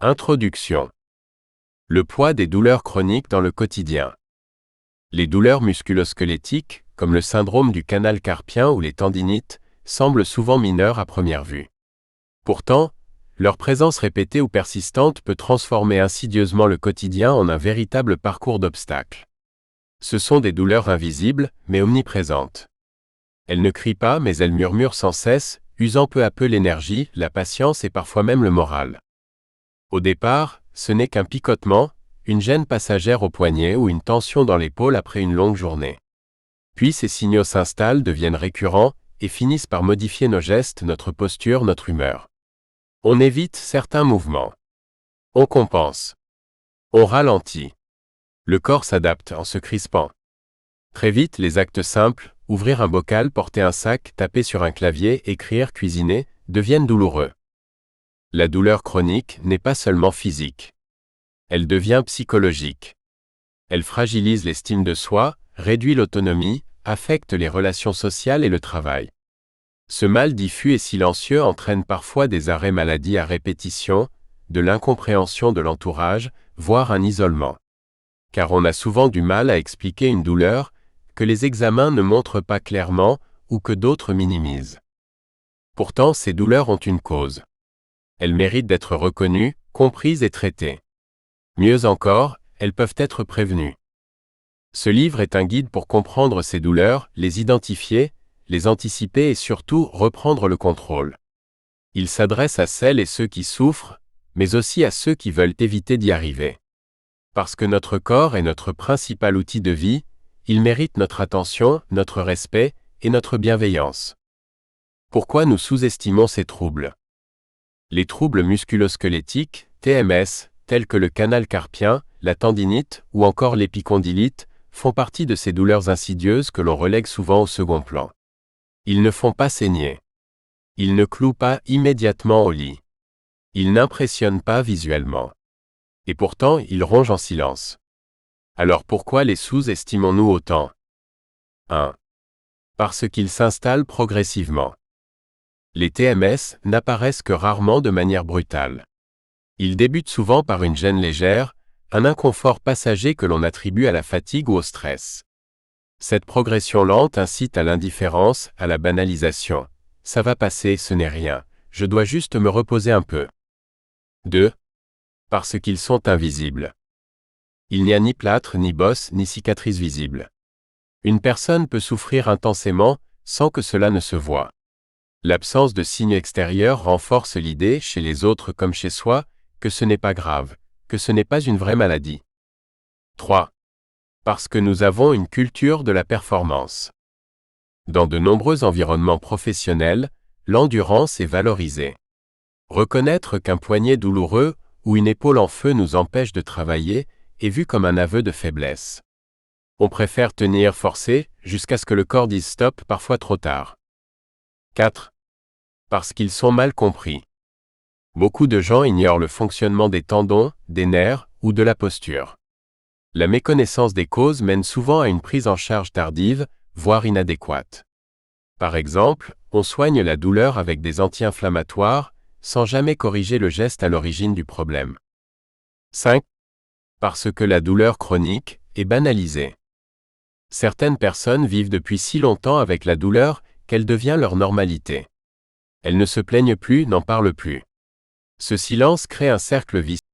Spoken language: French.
Introduction. Le poids des douleurs chroniques dans le quotidien. Les douleurs musculo-squelettiques, comme le syndrome du canal carpien ou les tendinites, semblent souvent mineures à première vue. Pourtant, leur présence répétée ou persistante peut transformer insidieusement le quotidien en un véritable parcours d'obstacles. Ce sont des douleurs invisibles, mais omniprésentes. Elles ne crient pas, mais elles murmurent sans cesse, usant peu à peu l'énergie, la patience et parfois même le moral. Au départ, ce n'est qu'un picotement, une gêne passagère au poignet ou une tension dans l'épaule après une longue journée. Puis ces signaux s'installent, deviennent récurrents et finissent par modifier nos gestes, notre posture, notre humeur. On évite certains mouvements. On compense. On ralentit. Le corps s'adapte en se crispant. Très vite, les actes simples, ouvrir un bocal, porter un sac, taper sur un clavier, écrire, cuisiner, deviennent douloureux. La douleur chronique n'est pas seulement physique. Elle devient psychologique. Elle fragilise l'estime de soi, réduit l'autonomie, affecte les relations sociales et le travail. Ce mal diffus et silencieux entraîne parfois des arrêts maladie à répétition, de l'incompréhension de l'entourage, voire un isolement. Car on a souvent du mal à expliquer une douleur que les examens ne montrent pas clairement ou que d'autres minimisent. Pourtant, ces douleurs ont une cause. Elles méritent d'être reconnues, comprises et traitées. Mieux encore, elles peuvent être prévenues. Ce livre est un guide pour comprendre ces douleurs, les identifier, les anticiper et surtout reprendre le contrôle. Il s'adresse à celles et ceux qui souffrent, mais aussi à ceux qui veulent éviter d'y arriver. Parce que notre corps est notre principal outil de vie, il mérite notre attention, notre respect et notre bienveillance. Pourquoi nous sous-estimons ces troubles ? Les troubles musculo-squelettiques, TMS, tels que le canal carpien, la tendinite ou encore l'épicondylite, font partie de ces douleurs insidieuses que l'on relègue souvent au second plan. Ils ne font pas saigner. Ils ne clouent pas immédiatement au lit. Ils n'impressionnent pas visuellement. Et pourtant, ils rongent en silence. Alors pourquoi les sous-estimons-nous autant ? 1. Parce qu'ils s'installent progressivement. Les TMS n'apparaissent que rarement de manière brutale. Ils débutent souvent par une gêne légère, un inconfort passager que l'on attribue à la fatigue ou au stress. Cette progression lente incite à l'indifférence, à la banalisation. Ça va passer, ce n'est rien. Je dois juste me reposer un peu. 2. Parce qu'ils sont invisibles. Il n'y a ni plâtre, ni bosse, ni cicatrice visible. Une personne peut souffrir intensément sans que cela ne se voie. L'absence de signes extérieurs renforce l'idée, chez les autres comme chez soi, que ce n'est pas grave, que ce n'est pas une vraie maladie. 3. Parce que nous avons une culture de la performance. Dans de nombreux environnements professionnels, l'endurance est valorisée. Reconnaître qu'un poignet douloureux ou une épaule en feu nous empêche de travailler est vu comme un aveu de faiblesse. On préfère tenir forcé jusqu'à ce que le corps dise stop, parfois trop tard. 4. Parce qu'ils sont mal compris. Beaucoup de gens ignorent le fonctionnement des tendons, des nerfs ou de la posture. La méconnaissance des causes mène souvent à une prise en charge tardive, voire inadéquate. Par exemple, on soigne la douleur avec des anti-inflammatoires, sans jamais corriger le geste à l'origine du problème. 5. Parce que la douleur chronique est banalisée. Certaines personnes vivent depuis si longtemps avec la douleur qu'elle devient leur normalité. Elles ne se plaignent plus, n'en parlent plus. Ce silence crée un cercle vicieux.